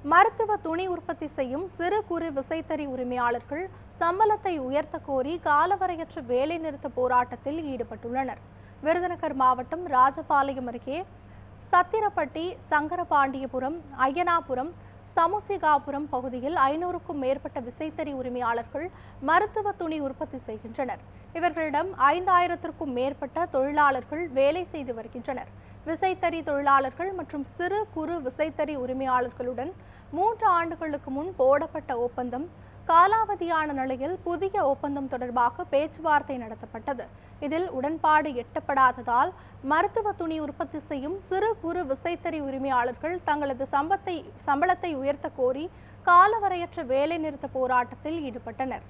மருத்துவ துணி உற்பத்தி செய்யும் சிறு குறு விசைத்தறி உரிமையாளர்கள் சம்பளத்தை உயர்த்த கோரி காலவரையற்ற வேலைநிறுத்த போராட்டத்தில் ஈடுபட்டுள்ளனர். விருதுநகர் மாவட்டம் ராஜபாளையம் அருகே சத்திரப்பட்டி, சங்கரபாண்டியபுரம், அய்யனாபுரம், சமுசிகாபுரம் பகுதியில் 500க்கும் மேற்பட்ட விசைத்தறி உரிமையாளர்கள் மருத்துவ துணி உற்பத்தி செய்கின்றனர். இவர்களிடம் 5000த்திற்கும் மேற்பட்ட தொழிலாளர்கள் வேலை செய்து வருகின்றனர். விசைத்தறி தொழிலாளர்கள் மற்றும் சிறு குறு விசைத்தறி உரிமையாளர்களுடன் 3 ஆண்டுகளுக்கு முன் போடப்பட்ட ஒப்பந்தம் காலாவதியான நிலையில் புதிய ஒப்பந்தம் தொடர்பாக பேச்சுவார்த்தை நடத்தப்பட்டது. இதில் உடன்பாடு எட்டப்படாததால் மருத்துவ துணி உற்பத்தி செய்யும் சிறு குறு விசைத்தறி உரிமையாளர்கள் தங்களது சம்பளத்தை உயர்த்த கோரி காலவரையற்ற வேலைநிறுத்த போராட்டத்தில் ஈடுபட்டனர்.